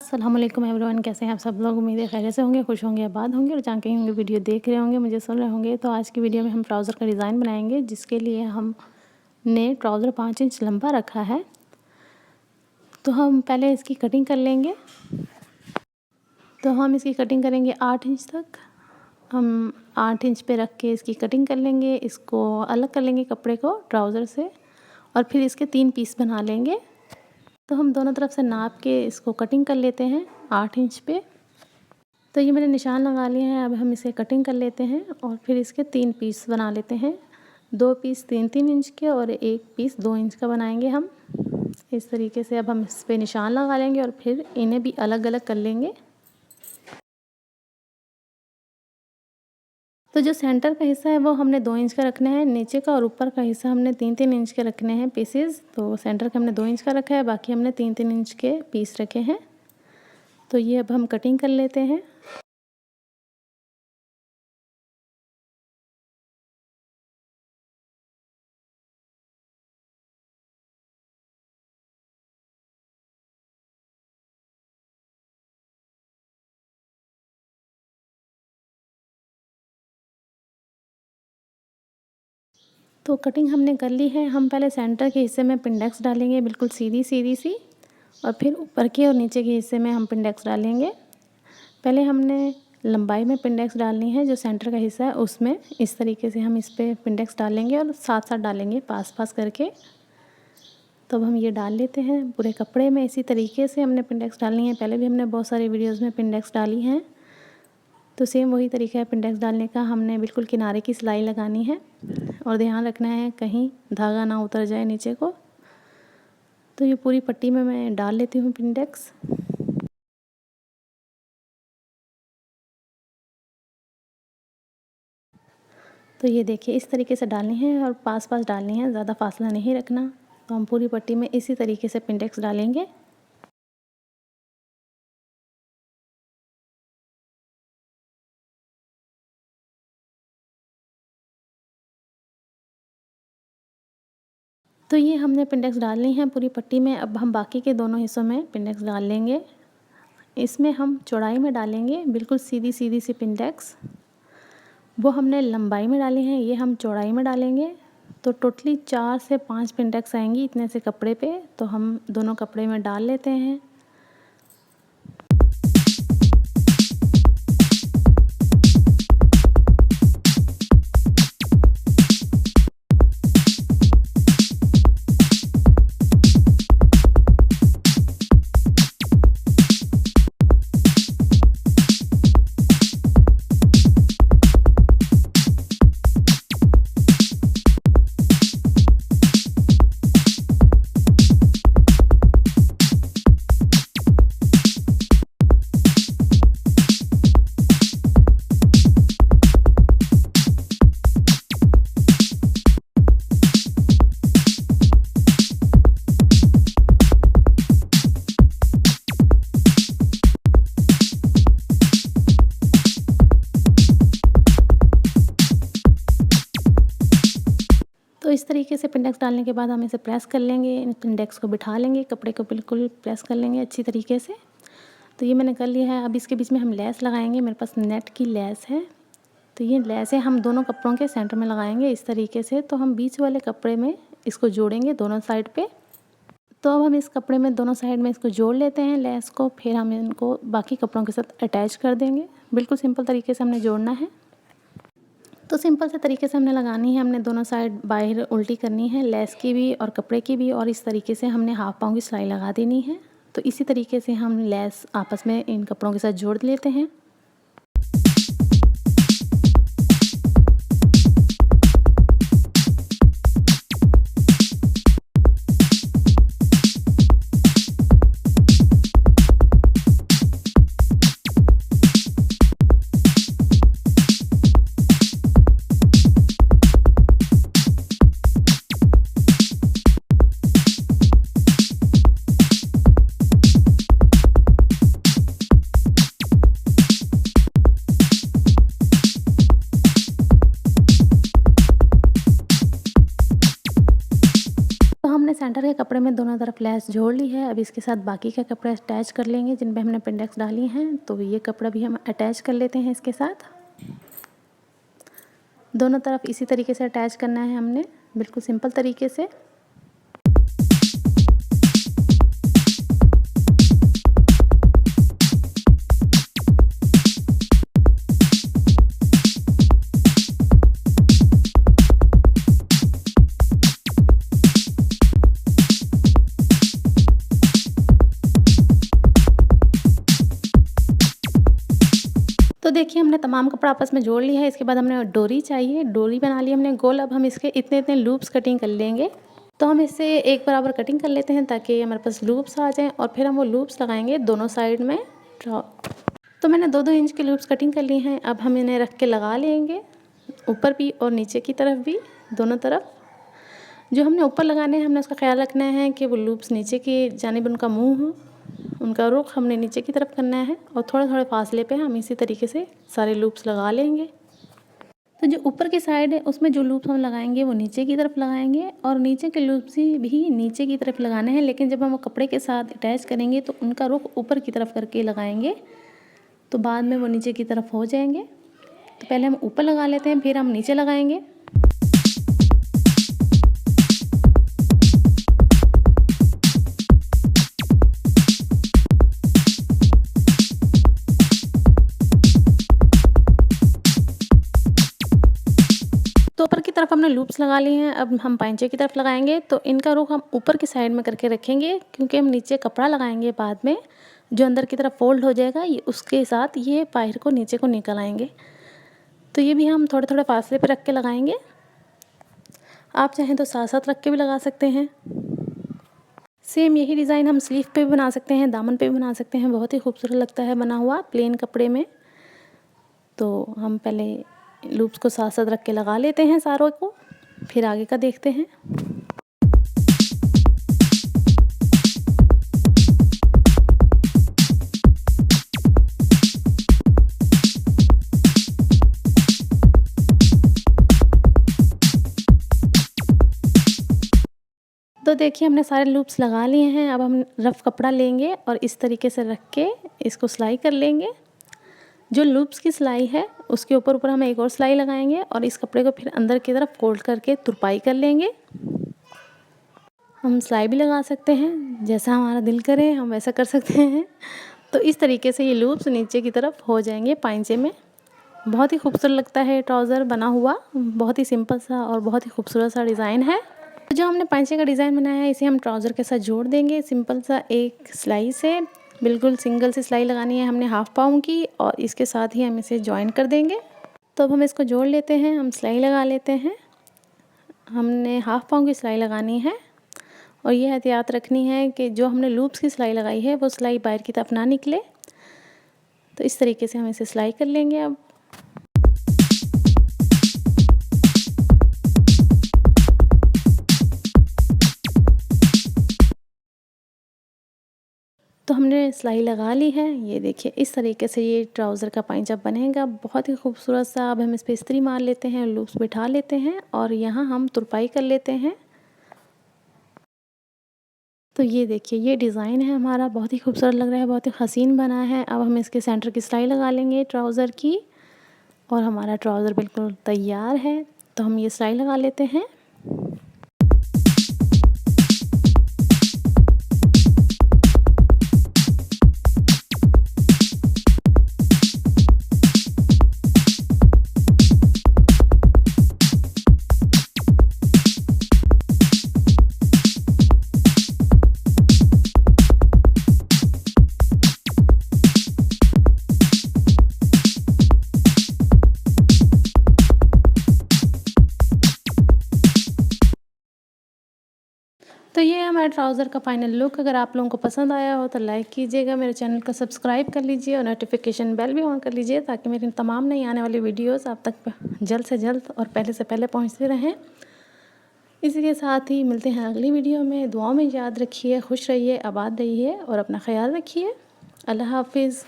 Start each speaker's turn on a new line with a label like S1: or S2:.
S1: अस्सलाम वालेकुम एवरीवन, कैसे हैं आप सब लोग। उम्मीद है खैरियत से होंगे, खुश होंगे, आबाद होंगे और जहाँ कहीं होंगे वीडियो देख रहे होंगे, मुझे सुन रहे होंगे। तो आज की वीडियो में हम ट्राउज़र का डिज़ाइन बनाएंगे, जिसके लिए हमने ट्राउज़र 5 इंच लंबा रखा है। तो हम पहले इसकी कटिंग कर लेंगे। तो हम इसकी कटिंग करेंगे 8 इंच तक। हम 8 इंच पे रख के इसकी कटिंग कर लेंगे। इसको अलग कर लेंगे कपड़े को ट्राउज़र से, और फिर इसके 3 पीस बना लेंगे। तो हम दोनों तरफ से नाप के इसको कटिंग कर लेते हैं 8 इंच पे। तो ये मैंने निशान लगा लिए हैं। अब हम इसे कटिंग कर लेते हैं और फिर इसके 3 पीस बना लेते हैं। 2 पीस 3-3 इंच के और 1 पीस 2 इंच का बनाएंगे हम। इस तरीके से अब हम इस पे निशान लगा लेंगे और फिर इन्हें भी अलग अलग कर लेंगे। तो जो सेंटर का हिस्सा है वो हमने 2 इंच का रखना है नीचे का, और ऊपर का हिस्सा हमने 3-3 इंच के रखने हैं पीसेस। तो सेंटर का हमने 2 इंच का रखा है, बाकी हमने 3-3 इंच के पीस रखे हैं। तो ये अब हम कटिंग कर लेते हैं। तो कटिंग हमने कर ली है। हम पहले सेंटर के हिस्से में पिंडेक्स डालेंगे, बिल्कुल सीधी सीधी सी, और फिर ऊपर के और नीचे के हिस्से में हम पिंडेक्स डालेंगे। पहले हमने लंबाई में पिंडेक्स डालनी है, जो सेंटर का हिस्सा है उसमें इस तरीके से हम इस पर पिंडेक्स डालेंगे और साथ साथ डालेंगे पास पास करके। तो अब हम ये डाल लेते हैं पूरे कपड़े में। इसी तरीके से हमने पिंडेक्स डालनी है। पहले भी हमने बहुत सारी वीडियोज़ में पिंडेक्स डाली हैं। तो सेम वही तरीका है पिंडेक्स डालने का। हमने बिल्कुल किनारे की सिलाई लगानी है और ध्यान रखना है कहीं धागा ना उतर जाए नीचे को। तो ये पूरी पट्टी में मैं डाल लेती हूँ पिंडेक्स। तो ये देखिए इस तरीके से डालनी है और पास पास डालनी है, ज़्यादा फासला नहीं रखना। तो हम पूरी पट्टी में इसी तरीके से पिंडेक्स डालेंगे। तो ये हमने पिंडेक्स डाल ली हैं पूरी पट्टी में। अब हम बाकी के दोनों हिस्सों में पिंडेक्स डाल लेंगे। इसमें हम चौड़ाई में डालेंगे बिल्कुल सीधी सीधी सी पिंडेक्स। वो हमने लंबाई में डाली हैं, ये हम चौड़ाई में डालेंगे। तो टोटली 4 से 5 पिंडेक्स आएंगी इतने से कपड़े पे। तो हम दोनों कपड़े में डाल लेते हैं। तो इस तरीके से पिंडेक्स डालने के बाद हम इसे प्रेस कर लेंगे। इन पिंडेक्स को बिठा लेंगे, कपड़े को बिल्कुल प्रेस कर लेंगे अच्छी तरीके से। तो ये मैंने कर लिया है। अब इसके बीच में हम लेस लगाएंगे। मेरे पास नेट की लेस है। तो ये लेसें हम दोनों कपड़ों के सेंटर में लगाएंगे इस तरीके से। तो हम बीच वाले कपड़े में इसको जोड़ेंगे दोनों साइड पे। तो अब हम इस कपड़े में दोनों साइड में इसको जोड़ लेते हैं लेस को। फिर हम इनको बाकी कपड़ों के साथ अटैच कर देंगे। बिल्कुल सिंपल तरीके से हमने जोड़ना है। तो सिंपल से तरीके से हमने लगानी है। हमने दोनों साइड बाहर उल्टी करनी है, लेस की भी और कपड़े की भी, और इस तरीके से हमने हाफ पाँव की सिलाई लगा देनी है। तो इसी तरीके से हम लेस आपस में इन कपड़ों के साथ जोड़ लेते हैं। दोनों तरफ लैस जोड़ ली है। अब इसके साथ बाकी का कपड़ा अटैच कर लेंगे जिन पे हमने पेंडेक्स डाली हैं। तो ये कपड़ा भी हम अटैच कर लेते हैं इसके साथ। दोनों तरफ इसी तरीके से अटैच करना है हमने, बिल्कुल सिंपल तरीके से। तो देखिए हमने तमाम कपड़ा आपस में जोड़ लिया है। इसके बाद हमने डोरी चाहिए, डोरी बना ली हमने गोल। अब हम इसके इतने इतने लूप्स कटिंग कर लेंगे। तो हम इससे एक बराबर कटिंग कर लेते हैं ताकि हमारे पास लूप्स आ जाएं और फिर हम वो लूप्स लगाएंगे दोनों साइड में। तो मैंने 2-2 इंच के लूप्स कटिंग कर ली हैं। अब हम इन्हें रख के लगा लेंगे, ऊपर भी और नीचे की तरफ भी, दोनों तरफ। जो हमने ऊपर लगाने हैं हमने उसका ख्याल रखना है कि वो लूप्स नीचे की जानिब उनका मुँह हो, उनका रुख हमने नीचे की तरफ करना है। और थोड़े थोड़े फासले पे हम इसी तरीके से सारे लूप्स लगा लेंगे। तो जो ऊपर की साइड है उसमें जो लूप्स हम लगाएंगे वो नीचे की तरफ लगाएंगे और नीचे के लूप्स भी नीचे की तरफ लगाने हैं। लेकिन जब हम वो कपड़े के साथ अटैच करेंगे तो उनका रुख ऊपर की तरफ करके लगाएंगे, तो बाद में वो नीचे की तरफ हो जाएंगे। तो पहले हम ऊपर लगा लेते हैं, फिर हम नीचे लगाएंगे। तो ऊपर की तरफ हमने लूप्स लगा लिए हैं। अब हम पाइंचे की तरफ लगाएंगे। तो इनका रुख हम ऊपर की साइड में करके रखेंगे क्योंकि हम नीचे कपड़ा लगाएंगे बाद में, जो अंदर की तरफ फोल्ड हो जाएगा ये उसके साथ ये पायर को नीचे को निकल आएंगे। तो ये भी हम थोड़े थोड़े फासले पे रख के लगाएंगे। आप चाहें तो साथ साथ रख के भी लगा सकते हैं। सेम यही डिज़ाइन हम स्लीव पे भी बना सकते हैं, दामन पे भी बना सकते हैं। बहुत ही खूबसूरत लगता है बना हुआ प्लेन कपड़े में। तो हम पहले लूप्स को साथ साथ रख के लगा लेते हैं सारों को, फिर आगे का देखते हैं। तो देखिए हमने सारे लूप्स लगा लिए हैं। अब हम रफ़ कपड़ा लेंगे और इस तरीके से रख के इसको सिलाई कर लेंगे। जो लूप्स की सिलाई है उसके ऊपर हम एक और सिलाई लगाएंगे और इस कपड़े को फिर अंदर की तरफ फोल्ड करके तुरपाई कर लेंगे। हम सिलाई भी लगा सकते हैं, जैसा हमारा दिल करे हम वैसा कर सकते हैं। तो इस तरीके से ये लूप्स नीचे की तरफ हो जाएंगे पाइंचे में। बहुत ही खूबसूरत लगता है ट्राउज़र बना हुआ, बहुत ही सिंपल सा और बहुत ही खूबसूरत सा डिज़ाइन है। तो जो हमने पाइंचे का डिज़ाइन बनाया है इसे हम ट्राउज़र के साथ जोड़ देंगे सिंपल सा एक सिलाई से। बिल्कुल सिंगल सी सिलाई लगानी है हमने हाफ पाउंड की और इसके साथ ही हम इसे जॉइन कर देंगे। तो अब हम इसको जोड़ लेते हैं, हम सिलाई लगा लेते हैं। हमने हाफ पाउंड की सिलाई लगानी है और ये एहतियात रखनी है कि जो हमने लूप्स की सिलाई लगाई है वो सिलाई बाहर की तरफ ना निकले। तो इस तरीके से हम इसे सिलाई कर लेंगे। अब तो हमने सिलाई लगा ली है। ये देखिए इस तरीके से ये ट्राउज़र का पाइंचा बनेगा, बहुत ही खूबसूरत सा। अब हम इस पर इस्त्री मार लेते हैं, लूप्स बिठा लेते हैं और यहाँ हम तुरपाई कर लेते हैं। तो ये देखिए ये डिज़ाइन है हमारा, बहुत ही खूबसूरत लग रहा है, बहुत ही हसीन बना है। अब हम इसके सेंटर की सिलाई लगा लेंगे ट्राउज़र की और हमारा ट्राउज़र बिल्कुल तैयार है। तो हम ये सिलाई लगा लेते हैं। तो ये हमारे ट्राउज़र का फाइनल लुक। अगर आप लोगों को पसंद आया हो तो लाइक कीजिएगा, मेरे चैनल को सब्सक्राइब कर लीजिए और नोटिफिकेशन बेल भी ऑन कर लीजिए ताकि मेरी तमाम नई आने वाली वीडियोस आप तक जल्द से जल्द और पहले से पहले पहुंचते रहें। इसी के साथ ही मिलते हैं अगली वीडियो में। दुआओं में याद रखिए, खुश रहिए, आबाद रहिए और अपना ख्याल रखिए। अल्लाह हाफिज़।